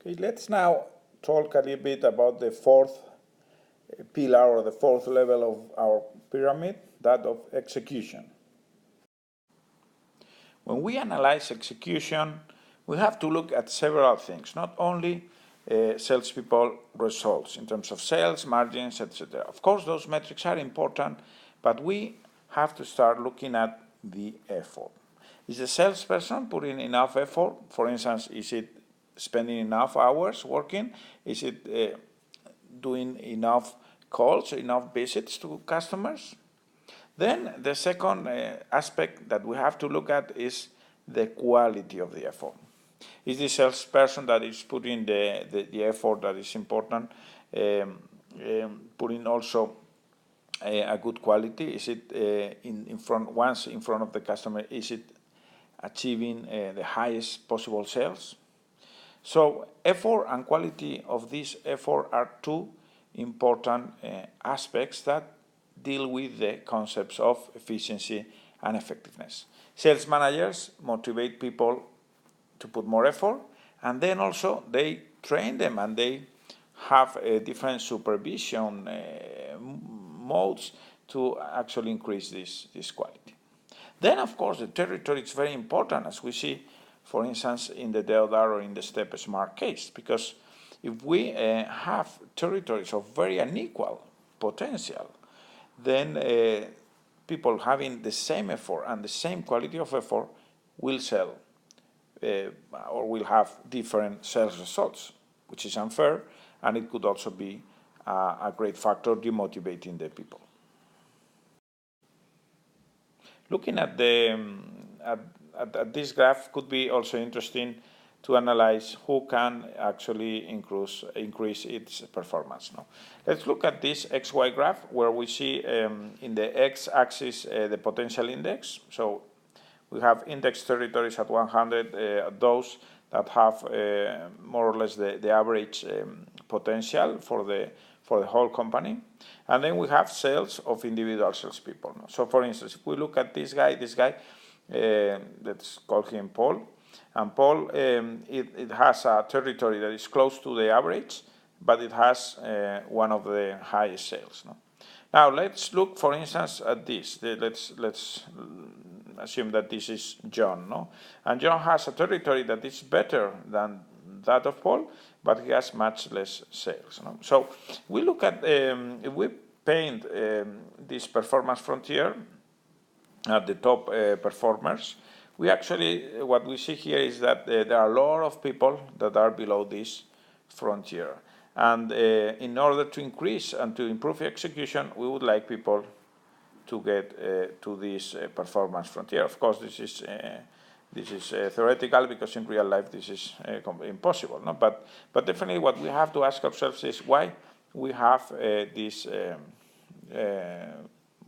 Okay, let's now talk a little bit about the fourth pillar or the fourth level of our pyramid, that of execution. When we analyze execution, we have to look at several things, not only salespeople results in terms of sales, margins, etc. Of course, those metrics are important, but we have to start looking at the effort. Is the salesperson putting enough effort? For instance, is it spending enough hours working? Is it doing enough calls, enough visits to customers? Then the second aspect that we have to look at is the quality of the effort. Is the salesperson that is putting the effort that is important, putting also a good quality? Is it once in front of the customer, is it achieving the highest possible sales? So effort and quality of this effort are two important aspects that deal with the concepts of efficiency and effectiveness. Sales managers motivate people to put more effort, and then also they train them and they have different supervision modes to actually increase this quality. Then, of course, the territory is very important, as we see, for instance, in the Deodar or in the Step Smart case, because if we have territories of very unequal potential, then people having the same effort and the same quality of effort will sell or will have different sales results, which is unfair, and it could also be a great factor demotivating the people. Looking at this graph could be also interesting to analyze who can actually increase its performance. Now, let's look at this XY graph where we see in the x-axis the potential index. So we have index territories at 100, those that have more or less the average potential for the whole company. And then we have sales of individual salespeople. So for instance, if we look at this guy, let's call him Paul. And Paul, it has a territory that is close to the average, but it has one of the highest sales. No? Now let's look, for instance, at this. Let's assume that this is John. No? And John has a territory that is better than that of Paul, but he has much less sales. No? So we look at, if we paint this performance frontier at the top performers, we actually, what we see here is that there are a lot of people that are below this frontier. And in order to increase and to improve execution, we would like people to get to this performance frontier. Of course, this is theoretical, because in real life this is impossible. No? But definitely what we have to ask ourselves is why we have these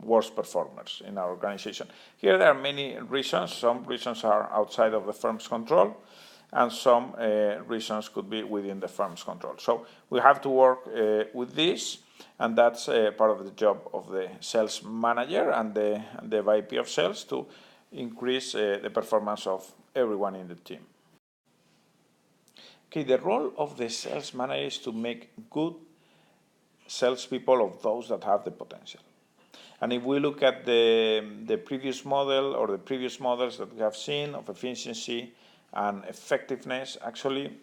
worst performers in our organization. Here there are many reasons. Some reasons are outside of the firm's control, and some reasons could be within the firm's control. So we have to work with this, and that's part of the job of the sales manager and the VP of sales to increase the performance of everyone in the team. Okay, the role of the sales manager is to make good salespeople of those that have the potential. And if we look at the previous model or the previous models that we have seen of efficiency and effectiveness, actually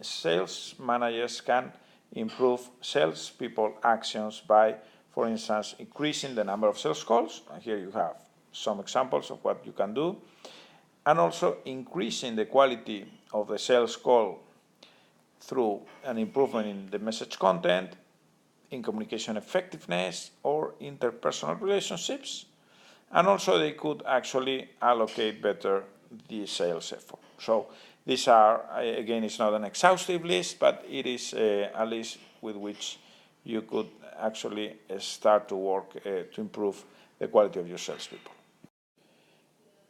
sales managers can improve salespeople actions by, for instance, increasing the number of sales calls. And here you have some examples of what you can do. And also increasing the quality of the sales call through an improvement in the message content, in communication effectiveness, or interpersonal relationships. And also they could actually allocate better the sales effort. So these are, again, it's not an exhaustive list, but it is a list with which you could actually start to work to improve the quality of your salespeople.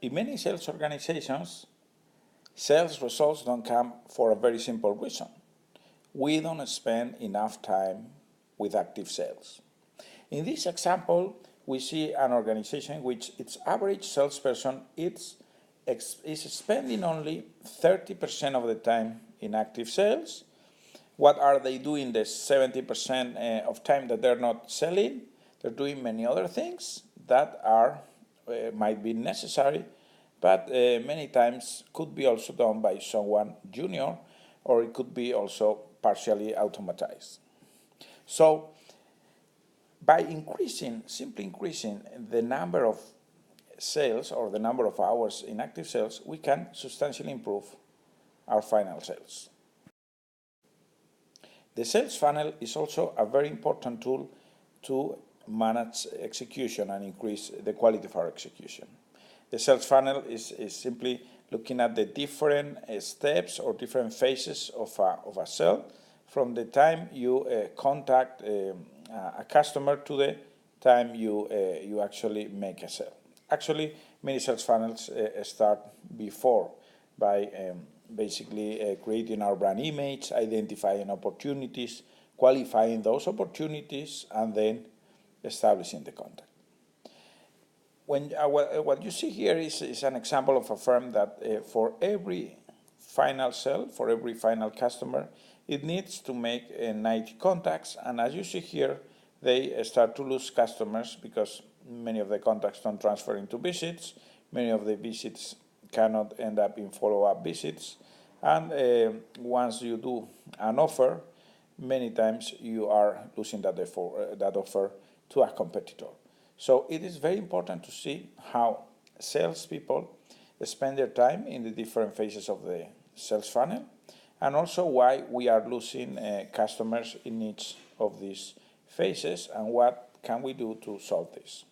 In many sales organizations, sales results don't come for a very simple reason. We don't spend enough time with active sales. In this example, we see an organization in which its average salesperson is spending only 30% of the time in active sales What are they doing the 70% of time that they're not selling? They're doing many other things that are might be necessary, but many times could be also done by someone junior, or it could be also partially automatized. So by simply increasing the number of sales or the number of hours in active sales, we can substantially improve our final sales. The sales funnel is also a very important tool to manage execution and increase the quality of our execution. The sales funnel is simply looking at the different steps or different phases of a sale, from the time you contact a customer to the time you actually make a sale. Actually, many sales funnels start before by basically creating our brand image, identifying opportunities, qualifying those opportunities, and then establishing the contact. What you see here is an example of a firm that for every final sale, for every final customer, it needs to make 90 contacts, and as you see here, they start to lose customers because many of the contacts don't transfer into visits, many of the visits cannot end up in follow-up visits, and once you do an offer, many times you are losing that offer to a competitor. So it is very important to see how salespeople spend their time in the different phases of the sales funnel, and also why we are losing customers in each of these phases, and what can we do to solve this.